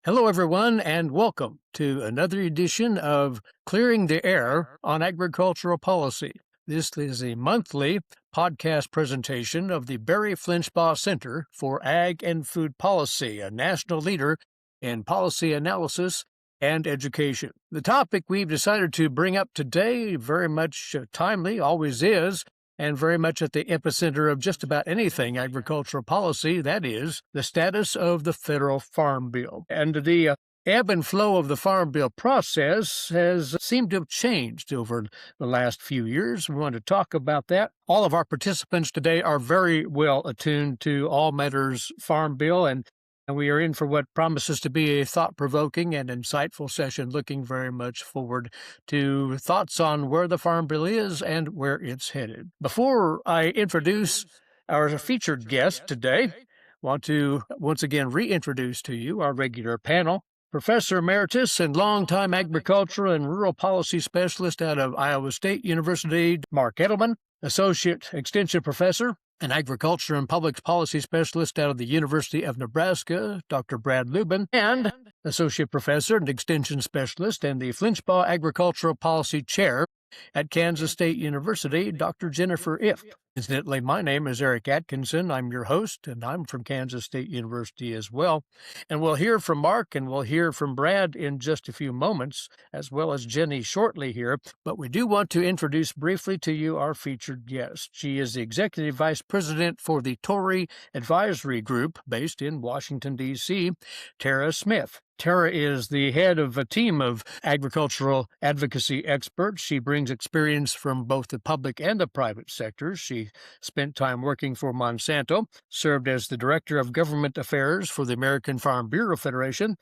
Hello, everyone, and welcome to another edition of Clearing the Air on Agricultural Policy. This is a monthly podcast presentation of the Barry Flinchbaugh Center for Ag and Food Policy, a national leader in policy analysis and education. The topic we've decided to bring up today, very much timely, always is, and very much at the epicenter of just about anything agricultural policy, that is, the status of the federal farm bill. And the ebb and flow of the farm bill process has seemed to have changed over the last few years. We want to talk about that. All of our participants today are very well attuned to all matters farm bill, and we are in for what promises to be a thought-provoking and insightful session, looking very much forward to thoughts on where the Farm Bill is and where it's headed. Before I introduce our featured guest today, I want to once again reintroduce to you our regular panel. Professor Emeritus and longtime agricultural and rural policy specialist out of Iowa State University, Mark Edelman, Associate Extension Professor and Agriculture and Public Policy Specialist out of the University of Nebraska, Dr. Brad Lubin, and Associate Professor and Extension Specialist and the Flinchbaugh Agricultural Policy Chair at Kansas State University, Dr. Jennifer Ift. Incidentally, my name is Eric Atkinson. I'm your host, and I'm from Kansas State University as well. And we'll hear from Mark and we'll hear from Brad in just a few moments, as well as Jenny shortly here. But we do want to introduce briefly to you our featured guest. She is the Executive Vice President for the Tory Advisory Group based in Washington, D.C., Tara Smith. Tara is the head of a team of agricultural advocacy experts. She brings experience from both the public and the private sectors. She spent time working for Monsanto, served as the Director of Government Affairs for the American Farm Bureau Federation,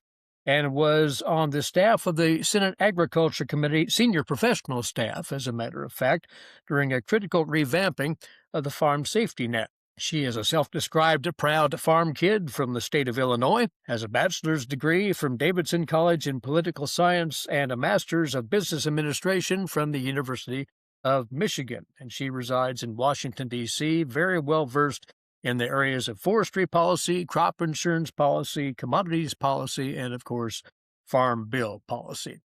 and was on the staff of the Senate Agriculture Committee, senior professional staff, as a matter of fact, during a critical revamping of the Farm Safety Net. She is a self-described proud farm kid from the state of Illinois, has a bachelor's degree from Davidson College in Political Science and a master's of Business Administration from the University of Michigan. And she resides in Washington, D.C., very well versed in the areas of forestry policy, crop insurance policy, commodities policy, and, of course, farm bill policy.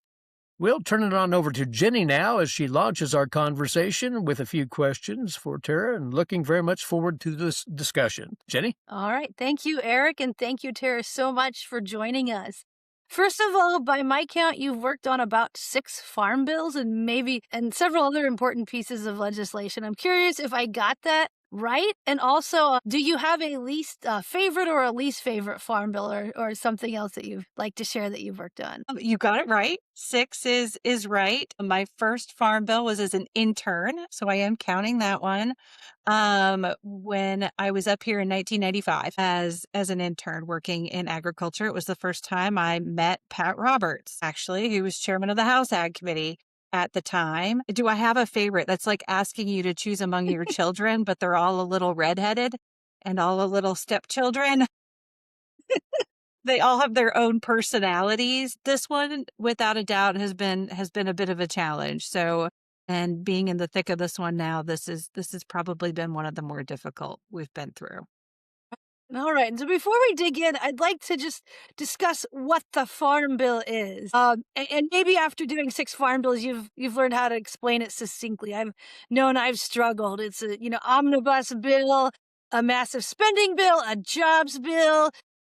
We'll turn it on over to Jenny now as she launches our conversation with a few questions for Tara, and looking very much forward to this discussion. Jenny? All right. Thank you, Eric, and thank you, Tara, so much for joining us. First of all, by my count, you've worked on about 6 farm bills and several other important pieces of legislation. I'm curious if I got that right. And also, do you have a least favorite or a least favorite farm bill or something else that you'd like to share that you've worked on? You got it right. 6 is right. My first farm bill was as an intern, so I am counting that one. When I was up here in 1995 as an intern working in agriculture, it was the first time I met Pat Roberts, actually, who was chairman of the House Ag Committee at the time. Do I have a favorite? That's like asking you to choose among your children, but they're all a little redheaded and all a little stepchildren. They all have their own personalities. This one, without a doubt, has been a bit of a challenge. So, and being in the thick of this one now, this has probably been one of the more difficult we've been through. All right. And so before we dig in, I'd like to just discuss what the farm bill is. And maybe after doing 6 farm bills, you've learned how to explain it succinctly. I've struggled. It's a omnibus bill, a massive spending bill, a jobs bill,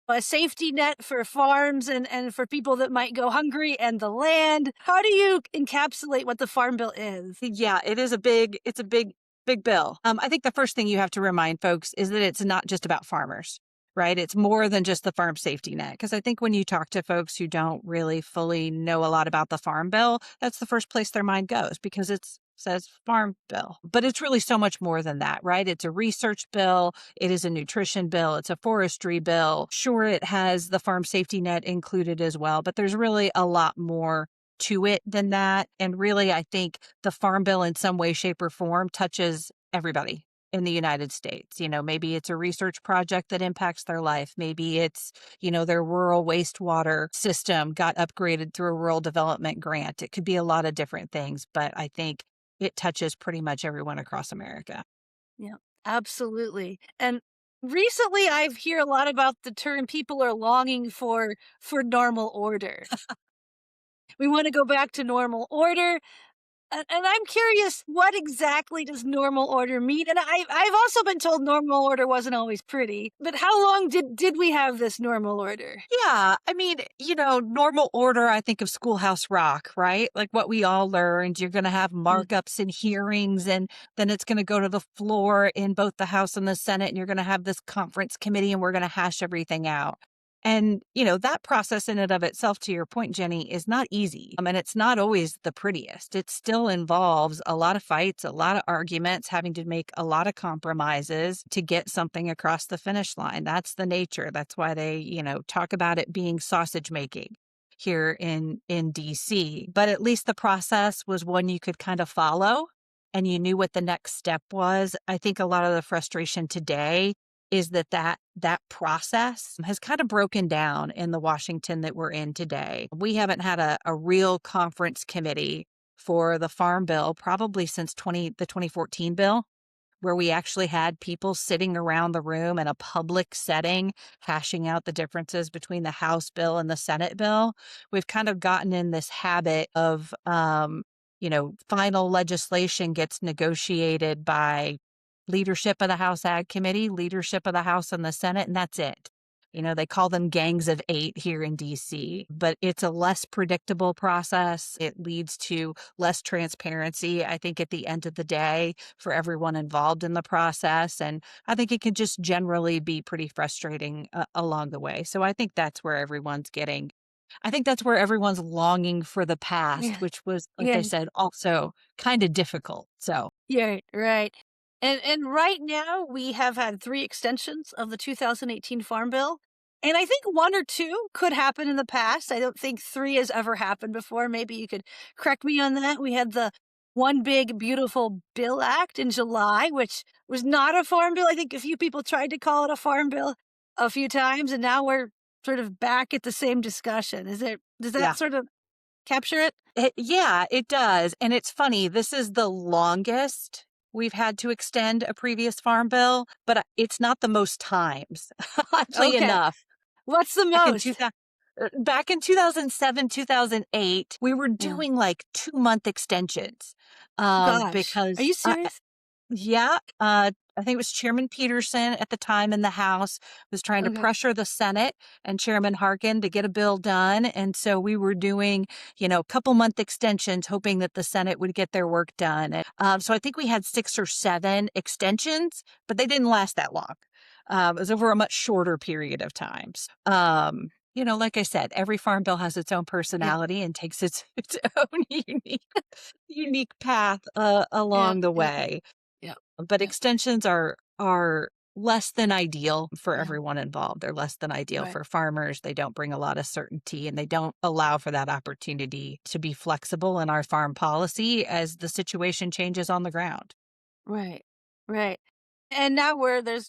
a safety net for farms and for people that might go hungry, and the land. How do you encapsulate what the farm bill is? Yeah, it's a big bill. I think the first thing you have to remind folks is that it's not just about farmers, right? It's more than just the farm safety net. Because I think when you talk to folks who don't really fully know a lot about the farm bill, that's the first place their mind goes because it says farm bill. But it's really so much more than that, right? It's a research bill. It is a nutrition bill. It's a forestry bill. Sure, it has the farm safety net included as well, but there's really a lot more to it than that. And really, I think the farm bill in some way, shape, or form touches everybody in the United States. Maybe it's a research project that impacts their life. Maybe it's, their rural wastewater system got upgraded through a rural development grant. It could be a lot of different things, but I think it touches pretty much everyone across America. Yeah, absolutely. And recently I've hear a lot about the term people are longing for normal order. We want to go back to normal order. And I'm curious, what exactly does normal order mean? And I've also been told normal order wasn't always pretty. But how long did we have this normal order? Yeah, I mean, normal order, I think of Schoolhouse Rock, right? Like what we all learned, you're going to have Mm. markups and hearings, and then it's going to go to the floor in both the House and the Senate, and you're going to have this conference committee, and we're going to hash everything out. And, that process in and of itself, to your point, Jenny, is not easy. And it's not always the prettiest. It still involves a lot of fights, a lot of arguments, having to make a lot of compromises to get something across the finish line. That's the nature. That's why they, talk about it being sausage making here in DC. But at least the process was one you could kind of follow and you knew what the next step was. I think a lot of the frustration today is that process has kind of broken down in the Washington that we're in today. We haven't had a real conference committee for the Farm Bill probably since the 2014 bill, where we actually had people sitting around the room in a public setting, hashing out the differences between the House bill and the Senate bill. We've kind of gotten in this habit of, final legislation gets negotiated by leadership of the House Ag Committee, leadership of the House and the Senate, and that's it. They call them gangs of 8 here in DC, but it's a less predictable process. It leads to less transparency, I think, at the end of the day for everyone involved in the process. And I think it can just generally be pretty frustrating along the way. So I think that's where everyone's longing for the past, Yeah. which was, like I Yeah. said, also kind of difficult. So Yeah, right. And right now we have had 3 extensions of the 2018 Farm Bill. And I think 1 or 2 could happen in the past. I don't think 3 has ever happened before. Maybe you could correct me on that. We had the One Big Beautiful Bill Act in July, which was not a farm bill. I think a few people tried to call it a farm bill a few times, and now we're sort of back at the same discussion. Does yeah. that sort of capture it? Yeah, it does. And it's funny, this is the longest we've had to extend a previous farm bill, but it's not the most times, oddly Okay. enough. What's the Back in, most? back in 2007, 2008, we were Yeah. doing like 2-month extensions Gosh. Are because you serious? yeah, I think it was Chairman Peterson at the time in the House was trying to Okay. pressure the Senate and Chairman Harkin to get a bill done. And so we were doing, couple month extensions, hoping that the Senate would get their work done. And, so I think we had 6 or 7 extensions, but they didn't last that long. It was over a much shorter period of times. Like I said, every farm bill has its own Yeah. personality and takes its own unique path Yeah. along the Yeah. way. Yeah. But Yeah. extensions are less than ideal for Yeah. everyone involved. They're less than ideal Right. for farmers. They don't bring a lot of certainty and they don't allow for that opportunity to be flexible in our farm policy as the situation changes on the ground. Right. Right. And now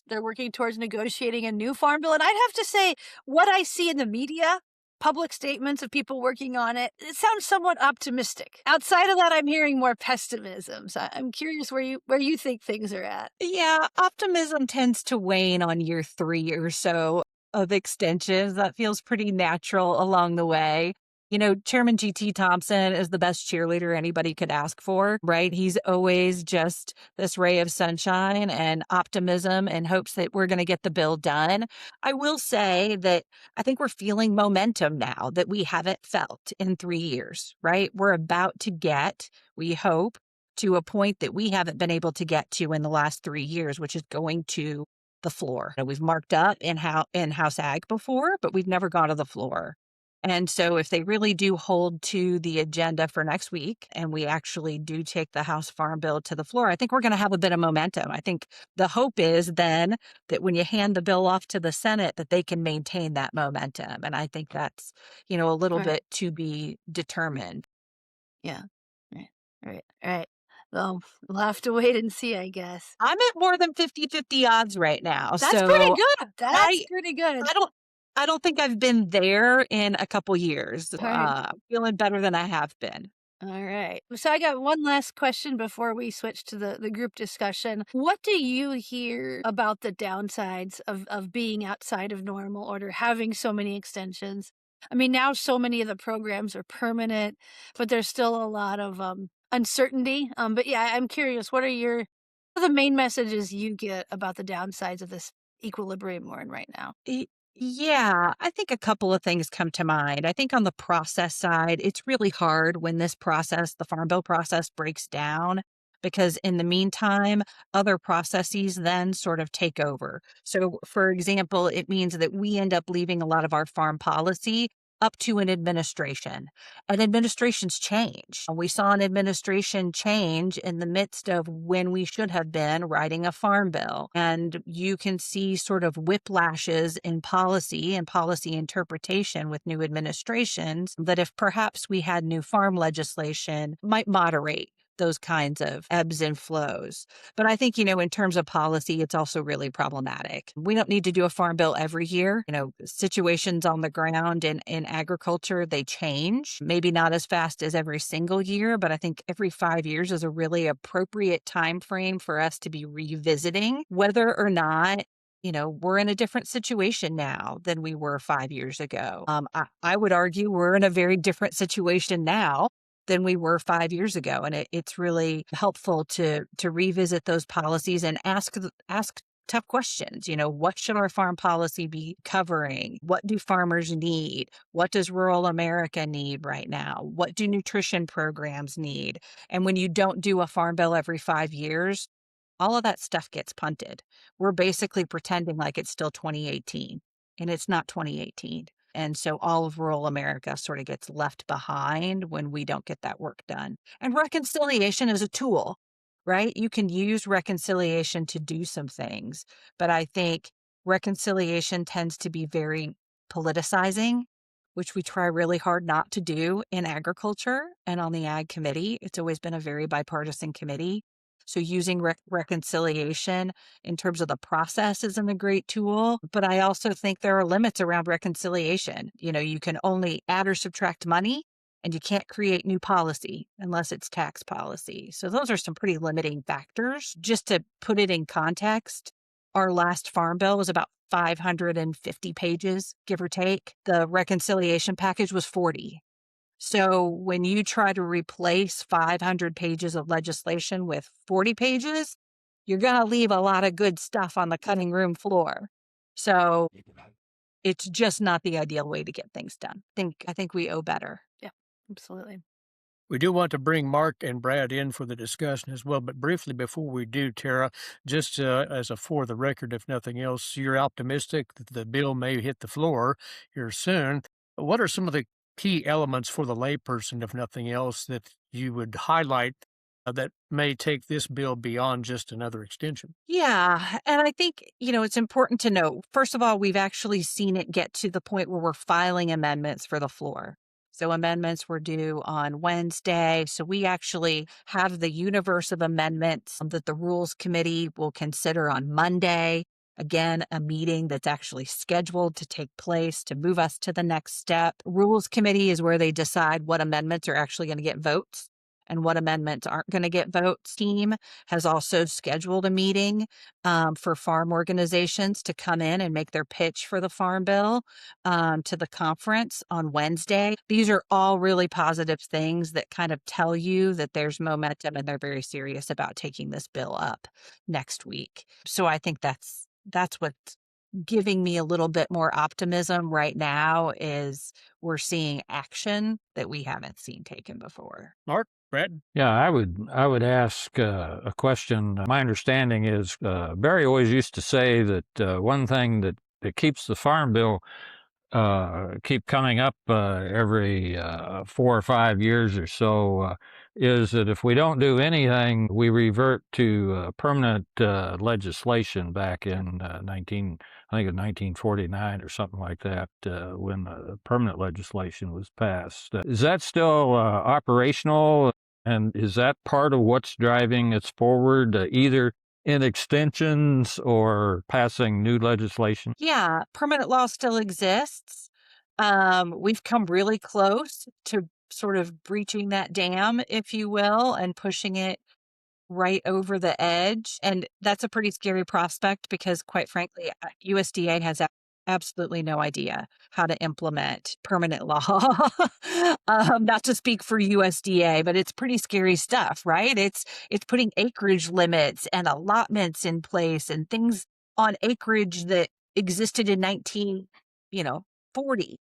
they're working towards negotiating a new farm bill. And I'd have to say, what I see in the media, public statements of people working on it, it sounds somewhat optimistic. Outside of that, I'm hearing more pessimism. So I'm curious where you think things are at. Yeah, optimism tends to wane on year 3 or so of extensions. That feels pretty natural along the way. Chairman G.T. Thompson is the best cheerleader anybody could ask for, right? He's always just this ray of sunshine and optimism and hopes that we're going to get the bill done. I will say that I think we're feeling momentum now that we haven't felt in 3 years, right? We're about to get, we hope, to a point that we haven't been able to get to in the last 3 years, which is going to the floor. We've marked up in House Ag before, but we've never gone to the floor. And so if they really do hold to the agenda for next week and we actually do take the House Farm Bill to the floor, I think we're going to have a bit of momentum. I think the hope is then that when you hand the bill off to the Senate, that they can maintain that momentum. And I think that's, a little Right. bit to be determined. Yeah. Right. Right. Right. Well, we'll have to wait and see, I guess. I'm at more than 50-50 odds right now. That's pretty So good. That's I pretty good. I don't I don't think I've been there in a couple years. Right. Feeling better than I have been. All right. So I got one last question before we switch to the group discussion. What do you hear about the downsides of being outside of normal order, having so many extensions? I mean, now so many of the programs are permanent, but there's still a lot of uncertainty. But yeah, I'm curious, what are the main messages you get about the downsides of this equilibrium we're in right now? Y- Yeah, I think a couple of things come to mind. I think on the process side, it's really hard when this process, the Farm Bill process, breaks down because in the meantime, other processes then sort of take over. So, for example, it means that we end up leaving a lot of our farm policy up to an administration. And administrations change. We saw an administration change in the midst of when we should have been writing a farm bill. And you can see sort of whiplashes in policy and policy interpretation with new administrations that if perhaps we had new farm legislation might moderate those kinds of ebbs and flows. But I think, in terms of policy, it's also really problematic. We don't need to do a farm bill every year. Situations on the ground in agriculture, they change, maybe not as fast as every single year, but I think every 5 years is a really appropriate time frame for us to be revisiting whether or not we're in a different situation now than we were 5 years ago. I would argue we're in a very different situation now than we were 5 years ago. And it's really helpful to revisit those policies and ask tough questions. What should our farm policy be covering? What do farmers need? What does rural America need right now? What do nutrition programs need? And when you don't do a farm bill every 5 years, all of that stuff gets punted. We're basically pretending like it's still 2018 and it's not 2018. And so all of rural America sort of gets left behind when we don't get that work done. And reconciliation is a tool, right? You can use reconciliation to do some things, but I think reconciliation tends to be very politicizing, which we try really hard not to do in agriculture and on the Ag Committee. It's always been a very bipartisan committee. So using reconciliation in terms of the process isn't a great tool, but I also think there are limits around reconciliation. You can only add or subtract money and you can't create new policy unless it's tax policy. So those are some pretty limiting factors. Just to put it in context, our last farm bill was about 550 pages, give or take. The reconciliation package was 40. So when you try to replace 500 pages of legislation with 40 pages, you're going to leave a lot of good stuff on the cutting room floor. So it's just not the ideal way to get things done. I think we owe better. Yeah, absolutely. We do want to bring Mark and Brad in for the discussion as well, but briefly before we do, Tara, just as a for the record, if nothing else, you're optimistic that the bill may hit the floor here soon. What are some of the key elements for the layperson, if nothing else, that you would highlight that may take this bill beyond just another extension? Yeah. And I think, it's important to note, first of all, we've actually seen it get to the point where we're filing amendments for the floor. So amendments were due on Wednesday. So we actually have the universe of amendments that the Rules Committee will consider on Monday. Again, a meeting that's actually scheduled to take place to move us to the next step. Rules Committee is where they decide what amendments are actually going to get votes and what amendments aren't going to get votes. Team has also scheduled a meeting for farm organizations to come in and make their pitch for the Farm Bill to the conference on Wednesday. These are all really positive things that kind of tell you that there's momentum and they're very serious about taking this bill up next week. So I think that's what's giving me a little bit more optimism right now is we're seeing action that we haven't seen taken before. Mark, Brad? Yeah, I would ask a question. My understanding is Barry always used to say that one thing that keeps the Farm Bill keep coming up every 4 or 5 years or so is that if we don't do anything, we revert to permanent legislation back in I think in 1949 or something like that, when permanent legislation was passed. Is that still operational? And is that part of what's driving us forward, either in extensions or passing new legislation? Yeah, permanent law still exists. We've come really close to sort of breaching that dam, if you will, and pushing it right over the edge. And that's a pretty scary prospect because, quite frankly, USDA has absolutely no idea how to implement permanent law. Not to speak for USDA, but it's pretty scary stuff, right? It's putting acreage limits and allotments in place and things on acreage that existed in 1940.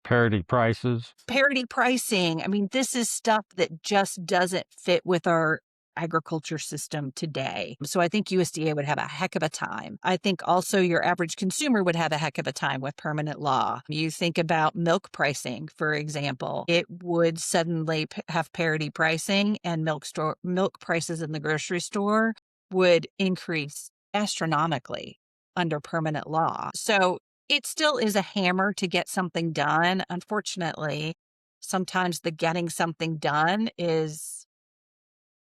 Parity prices. Parity pricing. I mean, this is stuff that just doesn't fit with our agriculture system today. So I think USDA would have a heck of a time. I think also your average consumer would have a heck of a time with permanent law. You think about milk pricing, for example, it would suddenly have parity pricing, and milk prices in the grocery store would increase astronomically under permanent law. So it still is a hammer to get something done. Unfortunately, sometimes the getting something done is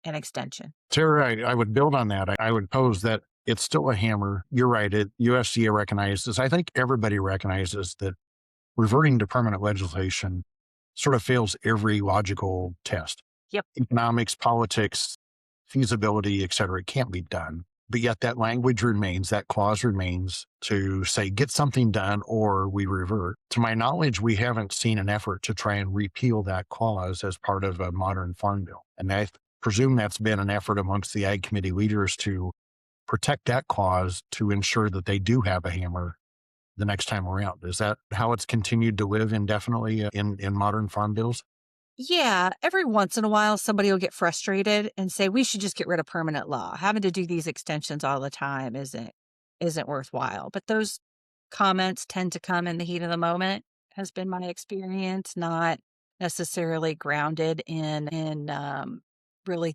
an extension. Tara, I would build on that. I would pose that it's still a hammer. You're right. USDA recognizes, I think everybody recognizes that reverting to permanent legislation sort of fails every logical test. Yep. Economics, politics, feasibility, et cetera, it can't be done. But yet that language remains, that clause remains to say, get something done or we revert. To my knowledge, we haven't seen an effort to try and repeal that clause as part of a modern farm bill. And I presume that's been an effort amongst the Ag Committee leaders to protect that clause to ensure that they do have a hammer the next time around. Is that how it's continued to live indefinitely in modern farm bills? Yeah, every once in a while, somebody will get frustrated and say, we should just get rid of permanent law. Having to do these extensions all the time isn't worthwhile. But those comments tend to come in the heat of the moment, has been my experience, not necessarily grounded in really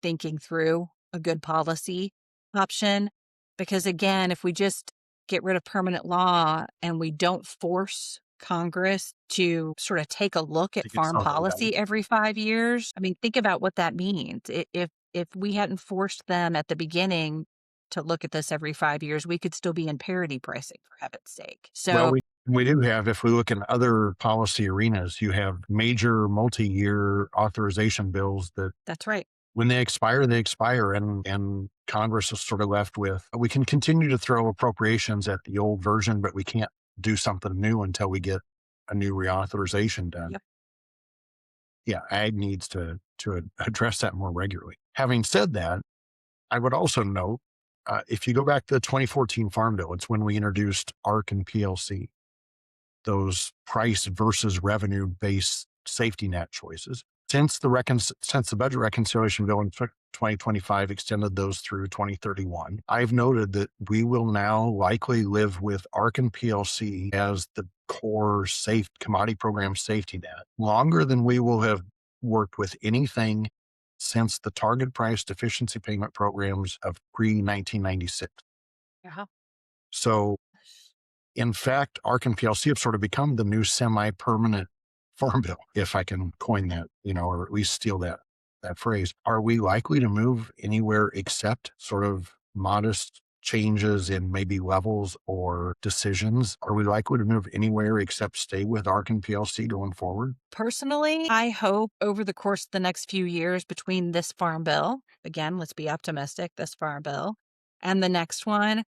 thinking through a good policy option. Because again, if we just get rid of permanent law and we don't force Congress to sort of take a look at farm policy every 5 years, I mean, think about what that means. If we hadn't forced them at the beginning to look at this every 5 years, we could still be in parity pricing, for heaven's sake. So well, we do have, if we look in other policy arenas, you have major multi-year authorization bills that that's right. when they expire, and Congress is sort of left with, we can continue to throw appropriations at the old version, but we can't do something new until we get a new reauthorization done. Yep. Yeah, Ag needs to address that more regularly. Having said that, I would also note, if you go back to the 2014 Farm Bill, it's when we introduced ARC and PLC, those price versus revenue-based safety net choices. Since the budget reconciliation bill in 2025 extended those through 2031, I've noted that we will now likely live with ARC and PLC as the core commodity program safety net longer than we will have worked with anything since the target price deficiency payment programs of pre-1996. Uh-huh. So, in fact, ARC and PLC have sort of become the new semi-permanent farm bill, if I can coin that, or at least steal that phrase. Are we likely to move anywhere except sort of modest changes in maybe levels or decisions? Are we likely to move anywhere except stay with ARC and PLC going forward? Personally, I hope over the course of the next few years between this farm bill, again, let's be optimistic, this farm bill, and the next one,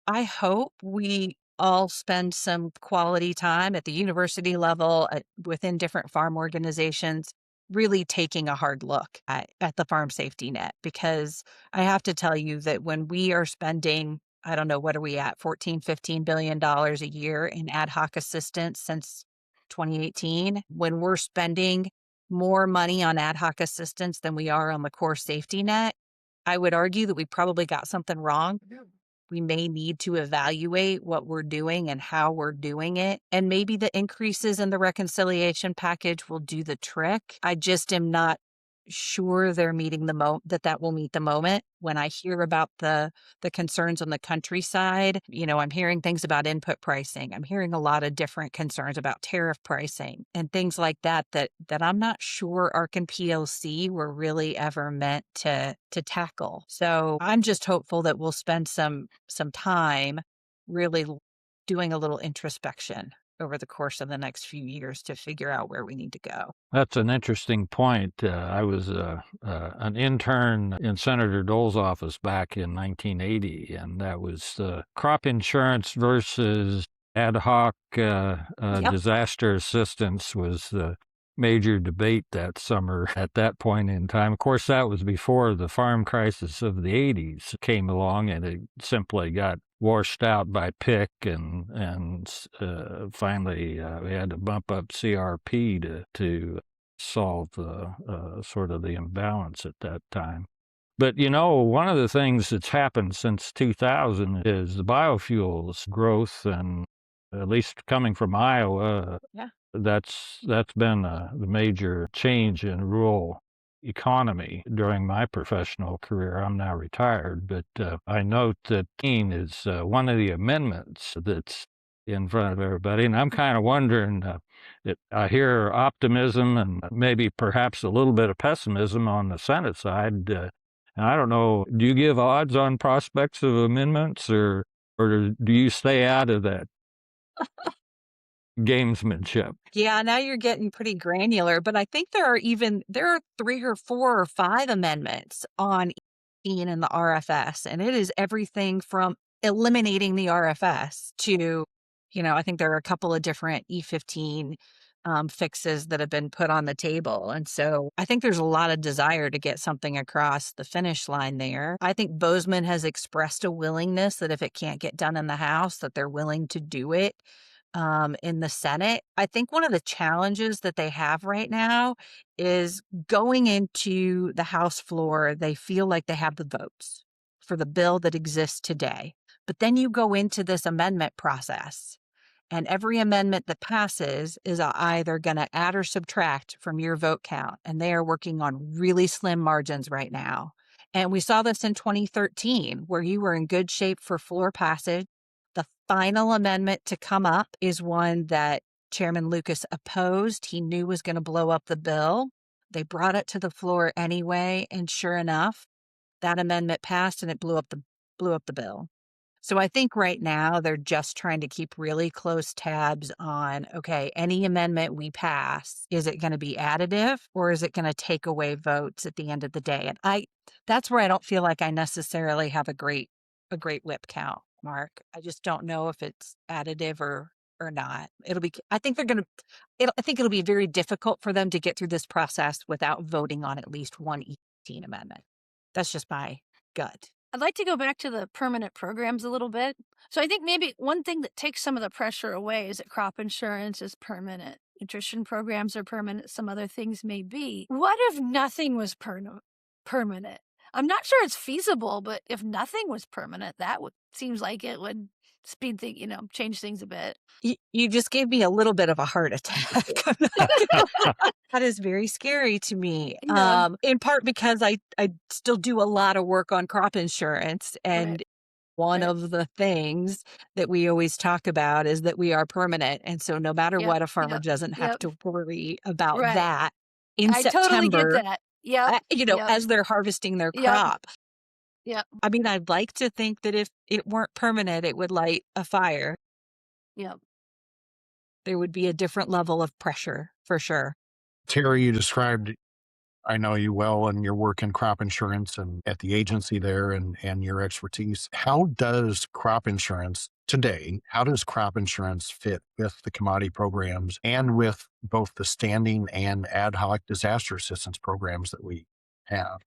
I hope we all spend some quality time at the university level within different farm organizations, really taking a hard look at the farm safety net. Because I have to tell you that when we are spending, I don't know, what are we at, $14-15 billion a year in ad hoc assistance since 2018, when we're spending more money on ad hoc assistance than we are on the core safety net, I would argue that we probably got something wrong. We may need to evaluate what we're doing and how we're doing it. And maybe the increases in the reconciliation package will do the trick. I just am not sure they're meeting that will meet the moment. When I hear about the concerns on the countryside, I'm hearing things about input pricing. I'm hearing a lot of different concerns about tariff pricing and things like that I'm not sure ARC and PLC were really ever meant to tackle. So I'm just hopeful that we'll spend some time really doing a little introspection over the course of the next few years to figure out where we need to go. That's an interesting point. I was an intern in Senator Dole's office back in 1980, and that was crop insurance versus ad hoc disaster assistance was the major debate that summer at that point in time. Of course, that was before the farm crisis of the 80s came along, and it simply got washed out by PIC, and finally we had to bump up CRP to solve sort of the imbalance at that time. But, one of the things that's happened since 2000 is the biofuels growth, and at least coming from Iowa, that's been the major change in rural economy during my professional career. I'm now retired, but I note that is one of the amendments that's in front of everybody. And I'm kind of wondering, I hear optimism and maybe perhaps a little bit of pessimism on the Senate side. And I don't know, do you give odds on prospects of amendments, or do you stay out of that gamesmanship? Yeah, now you're getting pretty granular, but I think there are 3 or 4 or 5 amendments on E15 and the RFS, and it is everything from eliminating the RFS to, I think there are a couple of different E15 fixes that have been put on the table. And so I think there's a lot of desire to get something across the finish line there. I think Bozeman has expressed a willingness that if it can't get done in the House, that they're willing to do it in the Senate. I think one of the challenges that they have right now is going into the House floor, they feel like they have the votes for the bill that exists today. But then you go into this amendment process, and every amendment that passes is either going to add or subtract from your vote count. And they are working on really slim margins right now. And we saw this in 2013, where you were in good shape for floor passage. The final amendment to come up is one that Chairman Lucas opposed. He knew was going to blow up the bill. They brought it to the floor anyway, and sure enough, that amendment passed and it blew up the bill. So I think right now they're just trying to keep really close tabs on, okay, any amendment we pass, is it going to be additive or is it going to take away votes at the end of the day? And that's where I don't feel like I necessarily have a great whip count, Mark. I just don't know if it's additive or not. I think it'll be very difficult for them to get through this process without voting on at least one E15 amendment. That's just my gut. I'd like to go back to the permanent programs a little bit. So I think maybe one thing that takes some of the pressure away is that crop insurance is permanent. Nutrition programs are permanent. Some other things may be. What if nothing was permanent? I'm not sure it's feasible, but if nothing was permanent, seems like it would speed things, change things a bit. You just gave me a little bit of a heart attack. That is very scary to me. Yeah. In part because I still do a lot of work on crop insurance, and one of the things that we always talk about is that we are permanent. And so no matter what, a farmer doesn't have to worry about that in September. I totally get that. Yeah. As they're harvesting their crop. Yeah. I mean, I'd like to think that if it weren't permanent, it would light a fire. Yeah. There would be a different level of pressure for sure. Terry, you described, I know you well, and your work in crop insurance and at the agency there and your expertise. How does crop insurance today, fit with the commodity programs and with both the standing and ad hoc disaster assistance programs that we have?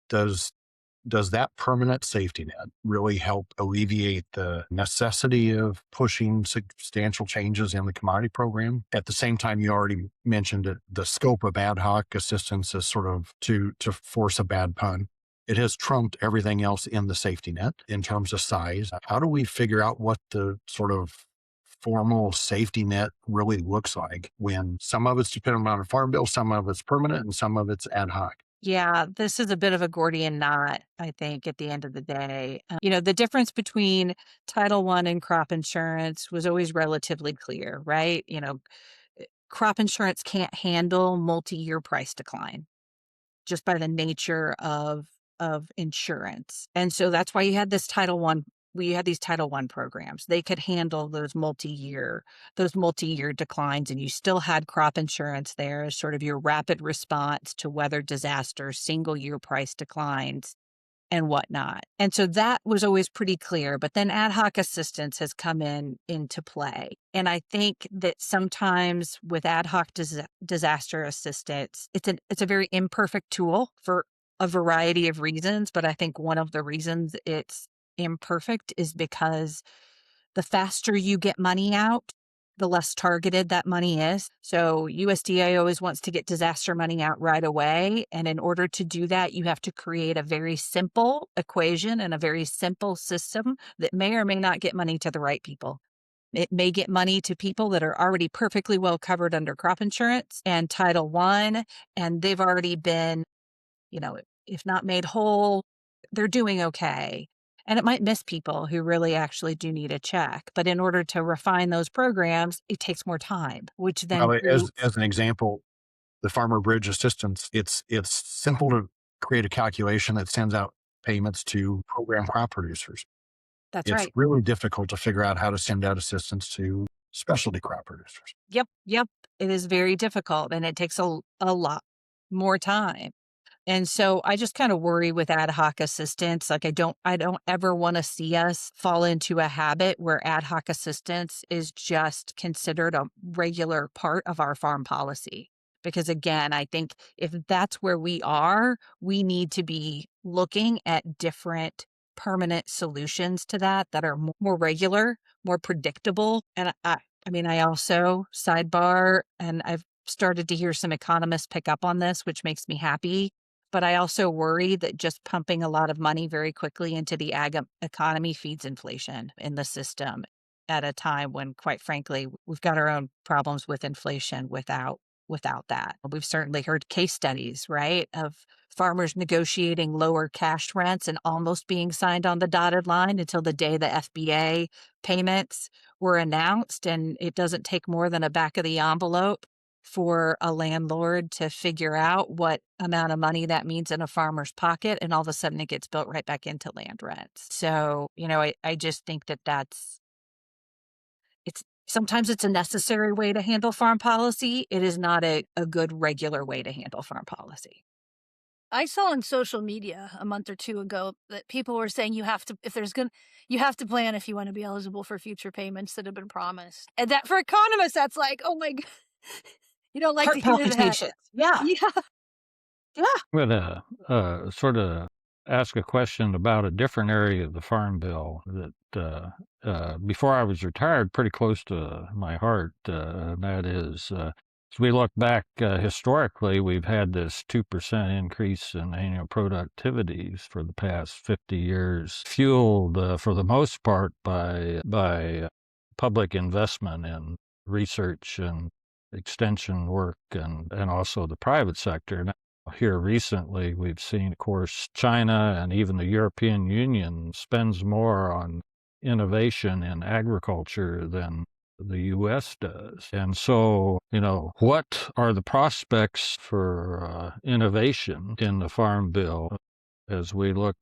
Does that permanent safety net really help alleviate the necessity of pushing substantial changes in the commodity program? At the same time, you already mentioned it, the scope of ad hoc assistance is sort of, to force a bad pun, it has trumped everything else in the safety net in terms of size. How do we figure out what the sort of formal safety net really looks like when some of it's dependent on a farm bill, some of it's permanent, and some of it's ad hoc? Yeah, this is a bit of a Gordian knot, I think, at the end of the day. The difference between Title I and crop insurance was always relatively clear, right? Crop insurance can't handle multi-year price decline just by the nature of insurance. And so that's why you had this Title I we had these Title I programs. They could handle those multi-year declines, and you still had crop insurance there as sort of your rapid response to weather disasters, single year price declines, and whatnot. And so that was always pretty clear. But then ad hoc assistance has come into play. And I think that sometimes with ad hoc disaster assistance, it's a very imperfect tool for a variety of reasons. But I think one of the reasons it's imperfect is because the faster you get money out, the less targeted that money is. So USDA always wants to get disaster money out right away. And in order to do that, you have to create a very simple equation and a very simple system that may or may not get money to the right people. It may get money to people that are already perfectly well covered under crop insurance and Title I, and they've already been, if not made whole, they're doing okay. And it might miss people who really actually do need a check. But in order to refine those programs, it takes more time, which then Well, as an example, the Farmer Bridge Assistance, it's simple to create a calculation that sends out payments to program crop producers. that's It's right. really difficult to figure out how to send out assistance to specialty crop producers. Yep. It is very difficult, and it takes a lot more time. And so I just kind of worry with ad hoc assistance. Like I don't ever want to see us fall into a habit where ad hoc assistance is just considered a regular part of our farm policy. Because again, I think if that's where we are, we need to be looking at different permanent solutions to that are more regular, more predictable. And I also sidebar, and I've started to hear some economists pick up on this, which makes me happy. But I also worry that just pumping a lot of money very quickly into the ag economy feeds inflation in the system at a time when, quite frankly, we've got our own problems with inflation without that. We've certainly heard case studies, right, of farmers negotiating lower cash rents and almost being signed on the dotted line until the day the FBA payments were announced. And it doesn't take more than a back of the envelope for a landlord to figure out what amount of money that means in a farmer's pocket, and all of a sudden it gets built right back into land rents. So, I just think sometimes it's a necessary way to handle farm policy. It is not a good regular way to handle farm policy. I saw on social media a month or two ago that people were saying you have to plan if you want to be eligible for future payments that have been promised. And that for economists, that's like, oh my God. You don't like Heart to hear that. palpitations. Yeah. Yeah. I'm going to sort of ask a question about a different area of the Farm Bill that before I was retired, pretty close to my heart. And that is, as we look back historically, we've had this 2% increase in annual productivities for the past 50 years, fueled for the most part by public investment in research and extension work and also the private sector. Now, here recently, we've seen, of course, China and even the European Union spends more on innovation in agriculture than the U.S. does. And so, what are the prospects for innovation in the Farm Bill as we look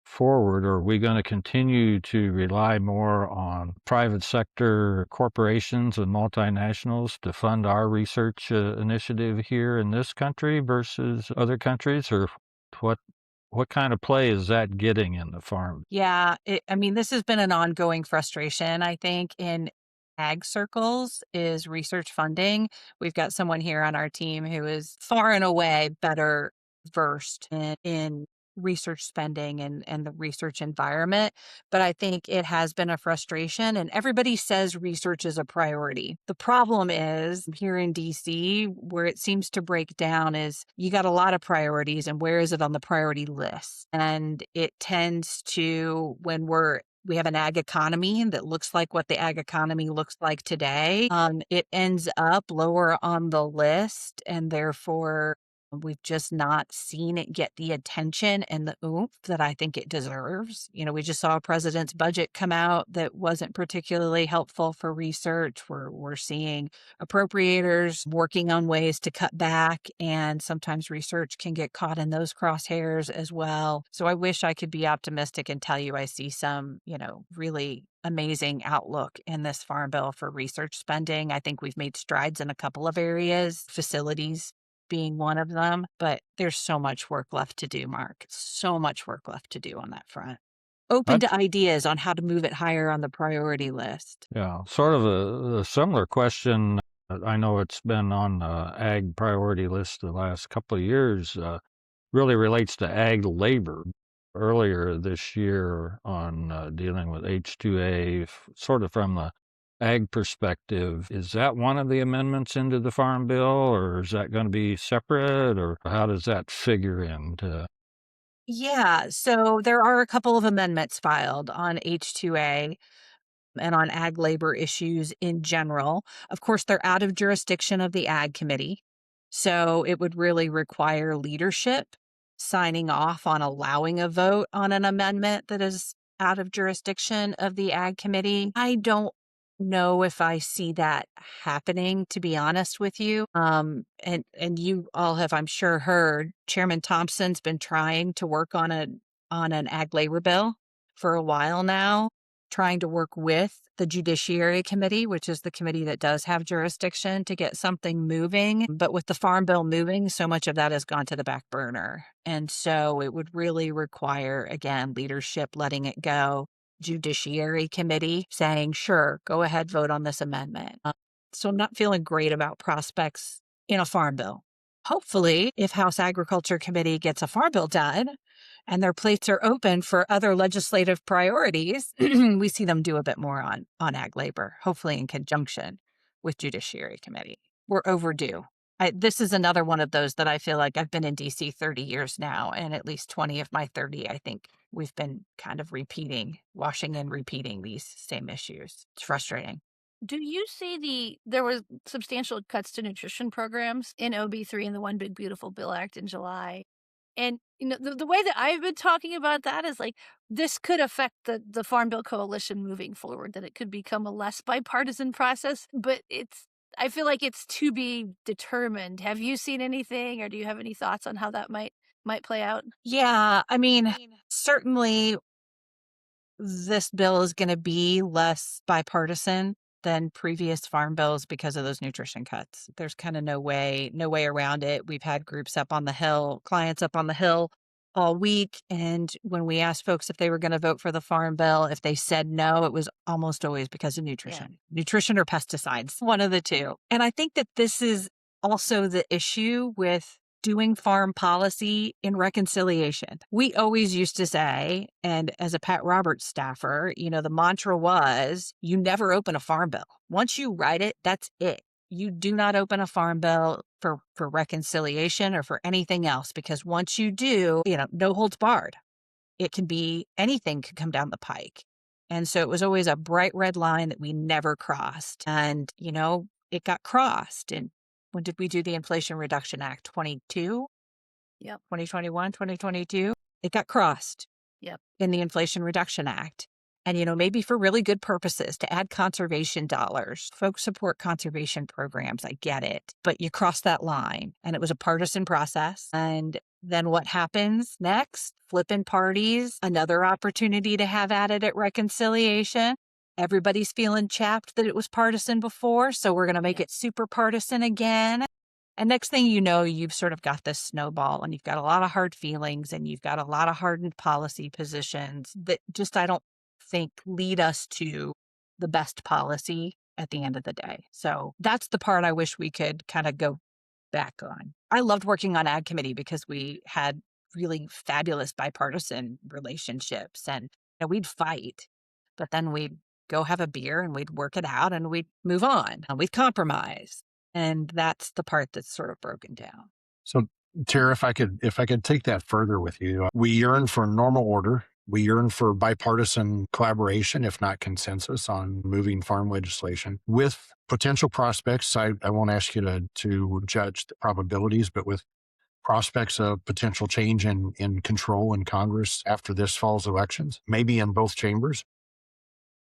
forward? Or are we going to continue to rely more on private sector corporations and multinationals to fund our research initiative here in this country versus other countries? Or what kind of play is that getting in the farm? Yeah. This has been an ongoing frustration, I think, in ag circles is research funding. We've got someone here on our team who is far and away better versed in research spending and the research environment. But I think it has been a frustration, and everybody says research is a priority. The problem is here in DC, where it seems to break down is you got a lot of priorities, and where is it on the priority list? And it tends to, when we have an ag economy that looks like what the ag economy looks like today, it ends up lower on the list, and therefore We've just not seen it get the attention and the oomph that I think it deserves. We just saw a president's budget come out that wasn't particularly helpful for research. We're seeing appropriators working on ways to cut back, and sometimes research can get caught in those crosshairs as well. So I wish I could be optimistic and tell you I see some, really amazing outlook in this farm bill for research spending. I think we've made strides in a couple of areas, facilities being one of them, but there's so much work left to do, Mark. So much work left to do on that front. Open to ideas on how to move it higher on the priority list. Yeah, sort of a similar question. I know it's been on the ag priority list the last couple of years, really relates to ag labor. Earlier this year on dealing with H2A, sort of from the ag perspective, is that one of the amendments into the Farm Bill, or is that going to be separate, or how does that figure into? Yeah, so there are a couple of amendments filed on H2A and on ag labor issues in general. Of course, they're out of jurisdiction of the Ag Committee, so it would really require leadership signing off on allowing a vote on an amendment that is out of jurisdiction of the Ag Committee. I don't know if I see that happening, to be honest with you. And you all have, I'm sure, heard Chairman Thompson's been trying to work on an ag labor bill for a while now, trying to work with the Judiciary Committee, which is the committee that does have jurisdiction, to get something moving. But with the Farm Bill moving, so much of that has gone to the back burner. And so it would really require, again, leadership letting it go. Judiciary Committee saying, sure, go ahead, vote on this amendment. So I'm not feeling great about prospects in a farm bill. Hopefully, if House Agriculture Committee gets a farm bill done and their plates are open for other legislative priorities, we see them do a bit more on ag labor, hopefully in conjunction with Judiciary Committee. We're overdue. This is another one of those that I feel like I've been in DC 30 years now, and at least 20 of my 30, I think we've been kind of washing and repeating these same issues. It's frustrating. Do you see there was substantial cuts to nutrition programs in OB3 in the One Big Beautiful Bill Act in July? And the way that I've been talking about that is like this could affect the Farm Bill coalition moving forward, that it could become a less bipartisan process, but I feel like it's to be determined. Have you seen anything, or do you have any thoughts on how that might play out? Yeah, I mean, certainly this bill is going to be less bipartisan than previous farm bills because of those nutrition cuts. There's kind of no way around it. We've had groups up on the Hill, clients up on the Hill all week. And when we asked folks if they were going to vote for the farm bill, if they said no, it was almost always because of nutrition, nutrition or pesticides, one of the two. And I think that this is also the issue with doing farm policy in reconciliation. We always used to say, and as a Pat Roberts staffer, the mantra was, you never open a farm bill. Once you write it, that's it. You do not open a farm bill for reconciliation or for anything else, because once you do, no holds barred. It can be, anything could come down the pike. And so it was always a bright red line that we never crossed. And, it got crossed. And when did we do the Inflation Reduction Act? 22? Yep. 2021, 2022? It got crossed. Yep. In the Inflation Reduction Act. And, maybe for really good purposes, to add conservation dollars. Folks support conservation programs. I get it. But you cross that line. And it was a partisan process. And then what happens next? Flipping parties, another opportunity to have at it at reconciliation. Everybody's feeling chapped that it was partisan before, so we're going to make it super partisan again. And next thing you know, you've sort of got this snowball, and you've got a lot of hard feelings, and you've got a lot of hardened policy positions that just, I don't think, lead us to the best policy at the end of the day. So that's the part I wish we could kind of go back on. I loved working on Ag Committee because we had really fabulous bipartisan relationships, and we'd fight, but then we'd go have a beer and we'd work it out and we'd move on and we'd compromise. And that's the part that's sort of broken down. So, Tara, if I could take that further with you, we yearn for normal order. We yearn for bipartisan collaboration, if not consensus, on moving farm legislation with potential prospects. I won't ask you to judge the probabilities, but with prospects of potential change in control in Congress after this fall's elections, maybe in both chambers.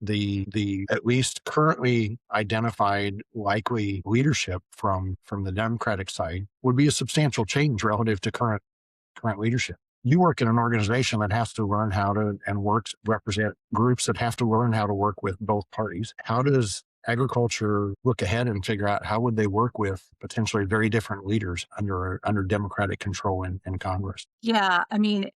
The at least currently identified likely leadership from the Democratic side would be a substantial change relative to current leadership. You work in an organization that has to learn how to and works represent groups that have to learn how to work with both parties. How does agriculture look ahead and figure out how would they work with potentially very different leaders under Democratic control in Congress? Yeah, I mean,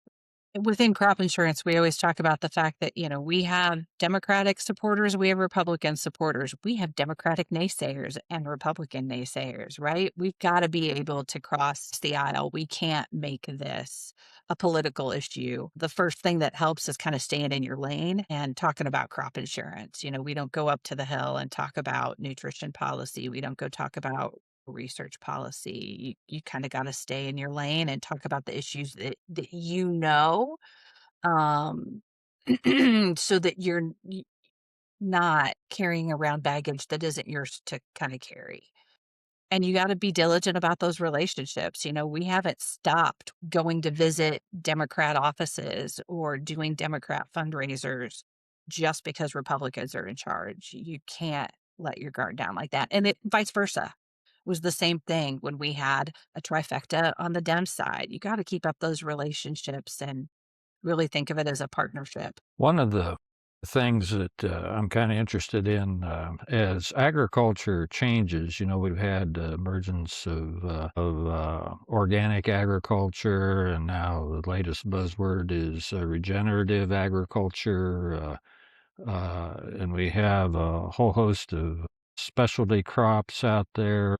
within crop insurance, we always talk about the fact that, we have Democratic supporters, we have Republican supporters, we have Democratic naysayers and Republican naysayers, right? We've got to be able to cross the aisle. We can't make this a political issue. The first thing that helps is kind of staying in your lane and talking about crop insurance. We don't go up to the hill and talk about nutrition policy. We don't go talk about research policy. You kind of got to stay in your lane and talk about the issues that um, so that you're not carrying around baggage that isn't yours to kind of carry. And you got to be diligent about those relationships. We haven't stopped going to visit Democrat offices or doing Democrat fundraisers just because Republicans are in charge. You can't let your guard down like that. And vice versa was the same thing when we had a trifecta on the Dem side. You got to keep up those relationships and really think of it as a partnership. One of the things that I'm kind of interested in as agriculture changes, we've had emergence of organic agriculture, and now the latest buzzword is regenerative agriculture, and we have a whole host of specialty crops out there.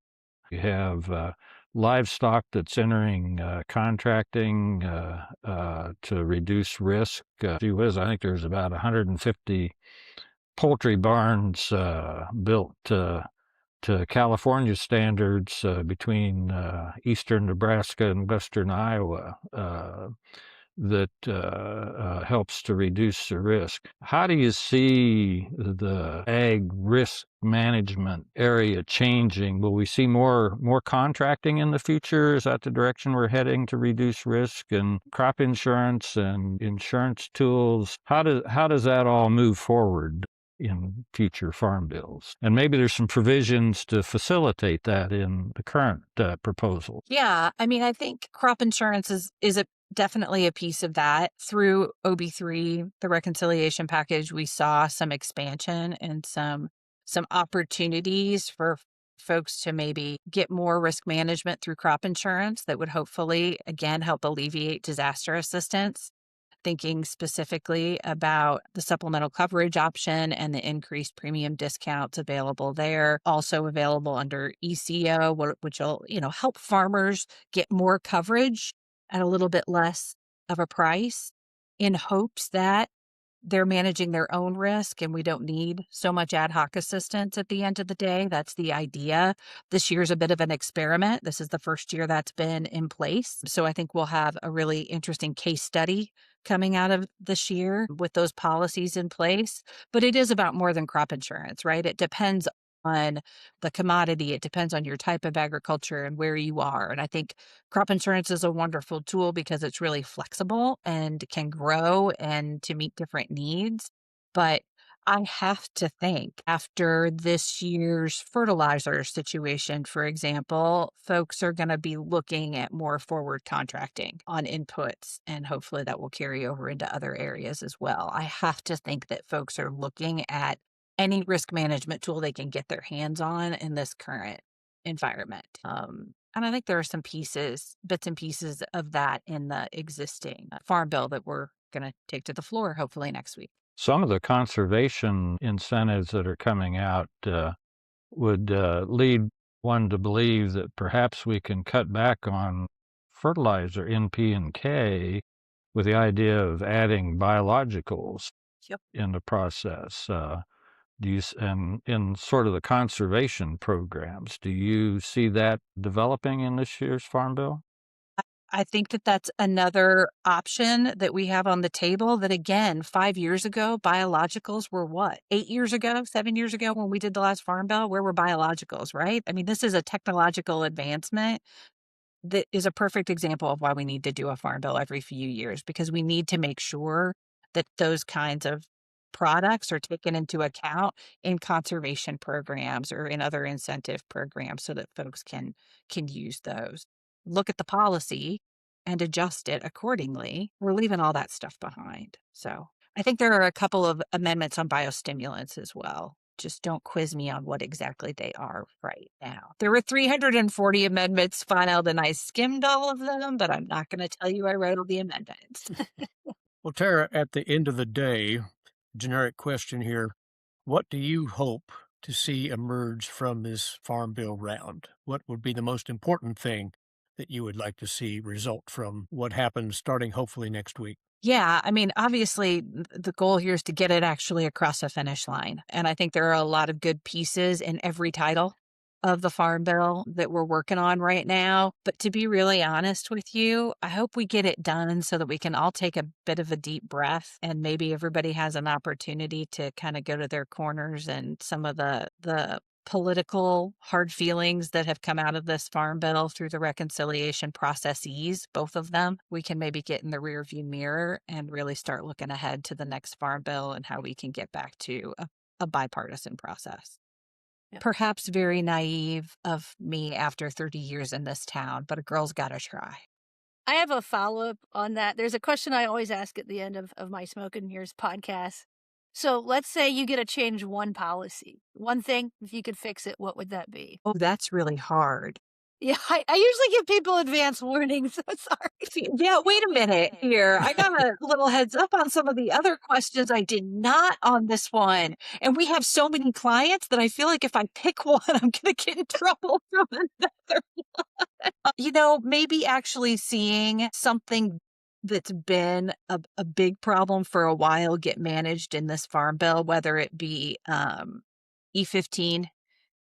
You have livestock that's entering contracting to reduce risk. Gee whiz, I think there's about 150 poultry barns built to California standards between eastern Nebraska and western Iowa that helps to reduce the risk. How do you see the ag risk management area changing? Will we see more contracting in the future? Is that the direction we're heading to reduce risk, and crop insurance and insurance tools? How does that all move forward in future farm bills? And maybe there's some provisions to facilitate that in the current proposal. Yeah, I mean, I think crop insurance is definitely a piece of that. Through OB3, the reconciliation package, we saw some expansion and some opportunities for folks to maybe get more risk management through crop insurance that would hopefully, again, help alleviate disaster assistance. Thinking specifically about the supplemental coverage option and the increased premium discounts available there, also available under ECO, which will, help farmers get more coverage at a little bit less of a price, in hopes that they're managing their own risk and we don't need so much ad hoc assistance at the end of the day. That's the idea. This year's a bit of an experiment. This is the first year that's been in place. So I think we'll have a really interesting case study coming out of this year with those policies in place. But it is about more than crop insurance, right? It depends on the commodity. It depends on your type of agriculture and where you are. And I think crop insurance is a wonderful tool because it's really flexible and can grow and to meet different needs. But I have to think after this year's fertilizer situation, for example, folks are going to be looking at more forward contracting on inputs, and hopefully that will carry over into other areas as well. I have to think that folks are looking at any risk management tool they can get their hands on in this current environment. And I think there are some bits and pieces of that in the existing farm bill that we're going to take to the floor hopefully next week. Some of the conservation incentives that are coming out would lead one to believe that perhaps we can cut back on fertilizer, NP and K, with the idea of adding biologicals Yep. in the process. And in sort of the conservation programs, do you see that developing in this year's farm bill? I think that that's another option that we have on the table that, again, 5 years ago, biologicals were what? 8 years ago, 7 years ago when we did the last farm bill, where were biologicals, right? I mean, this is a technological advancement that is a perfect example of why we need to do a farm bill every few years, because we need to make sure that those kinds of products are taken into account in conservation programs or in other incentive programs so that folks can use those. Look at the policy and adjust it accordingly. We're leaving all that stuff behind. So I think there are a couple of amendments on biostimulants as well. Just don't quiz me on what exactly they are right now. There were 340 amendments filed, and I skimmed all of them, but I'm not going to tell you I wrote all the amendments. Well, Tara, at the end of the day, generic question here, what do you hope to see emerge from this Farm Bill round? What would be the most important thing that you would like to see result from what happens starting hopefully next week? Yeah, I mean, obviously, the goal here is to get it actually across the finish line. And I think there are a lot of good pieces in every title of the Farm Bill that we're working on right now. But to be really honest with you, I hope we get it done so that we can all take a bit of a deep breath and maybe everybody has an opportunity to kind of go to their corners, and some of the political hard feelings that have come out of this Farm Bill through the reconciliation processes, both of them, we can maybe get in the rearview mirror and really start looking ahead to the next Farm Bill and how we can get back to a bipartisan process. Yep. Perhaps very naive of me after 30 years in this town, but a girl's got to try. I have a follow-up on that. There's a question I always ask at the end of my Smoking Mirrors podcast. So let's say you get to change one policy. One thing, if you could fix it, what would that be? Oh, that's really hard. Yeah, I usually give people advance warning, so sorry. Yeah, wait a minute here. I got a little heads up on some of the other questions. I did not on this one. And we have so many clients that I feel like if I pick one, I'm going to get in trouble from another one. Maybe actually seeing something that's been a big problem for a while get managed in this Farm Bill, whether it be E15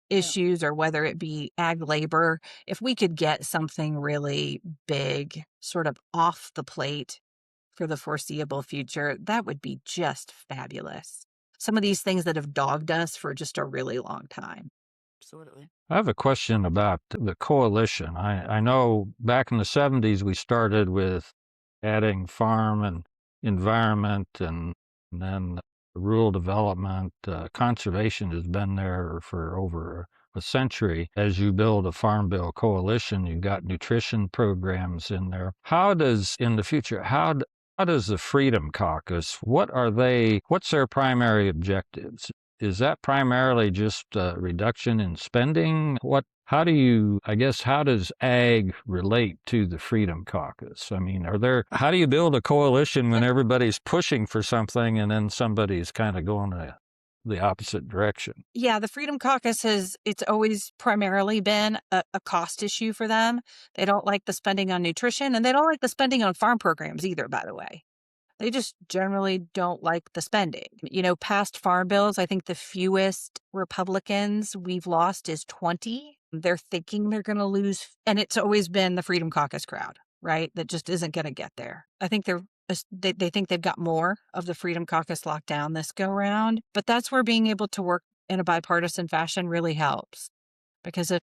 issues or whether it be ag labor. If we could get something really big sort of off the plate for the foreseeable future, that would be just fabulous. Some of these things that have dogged us for just a really long time. Absolutely. I have a question about the coalition. I know back in the 70s, we started with adding farm and environment, and then rural development. Conservation has been there for over a century. As you build a Farm Bill coalition, you've got nutrition programs in there. How does, in the future, how does the Freedom Caucus, what's their primary objectives? Is that primarily just a reduction in spending? How does ag relate to the Freedom Caucus? I mean, how do you build a coalition when everybody's pushing for something and then somebody's kind of going the opposite direction? Yeah, the Freedom Caucus it's always primarily been a cost issue for them. They don't like the spending on nutrition, and they don't like the spending on farm programs either, by the way. They just generally don't like the spending. Past farm bills, I think the fewest Republicans we've lost is 20. They're thinking they're going to lose. And it's always been the Freedom Caucus crowd, right? That just isn't going to get there. I think they think they've got more of the Freedom Caucus locked down this go round. But that's where being able to work in a bipartisan fashion really helps. Because if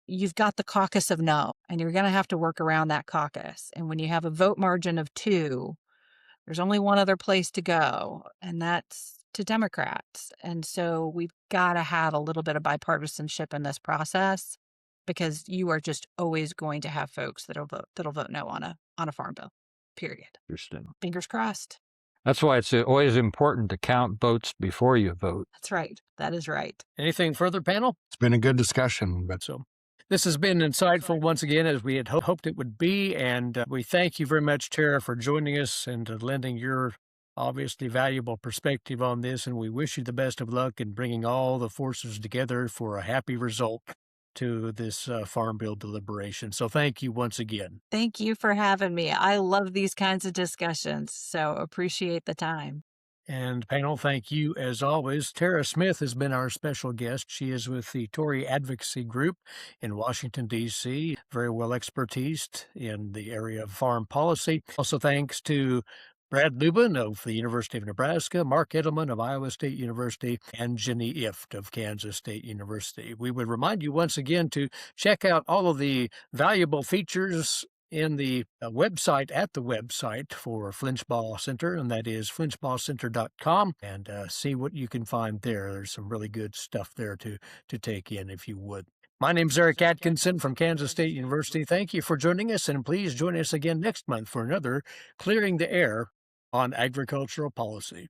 you've got the caucus of no, and you're going to have to work around that caucus. And when you have a vote margin of 2, there's only one other place to go, and that's to Democrats. And so we've got to have a little bit of bipartisanship in this process, because you are just always going to have folks that'll vote no on a farm bill. Period. Interesting. Fingers crossed. That's why it's always important to count votes before you vote. That's right. That is right. Anything further, panel? It's been a good discussion, but So this has been insightful once again, as we had hoped it would be. And we thank you very much, Tara, for joining us and lending your obviously valuable perspective on this. And we wish you the best of luck in bringing all the forces together for a happy result to this Farm Bill deliberation. So thank you once again. Thank you for having me. I love these kinds of discussions, so appreciate the time. And panel, thank you as always. Tara Smith has been our special guest. She is with the Tory Advocacy Group in Washington, D.C., very well expertised in the area of farm policy. Also thanks to Brad Lubin of the University of Nebraska, Mark Edelman of Iowa State University, and Jenny Ift of Kansas State University. We would remind you once again to check out all of the valuable features in the website for Flinchbaugh Center, and that is flinchbaughcenter.com, and see what you can find there. There's some really good stuff there to take in if you would. My name's Eric Atkinson from Kansas State University. Thank you for joining us, and please join us again next month for another Clearing the Air on Agricultural Policy.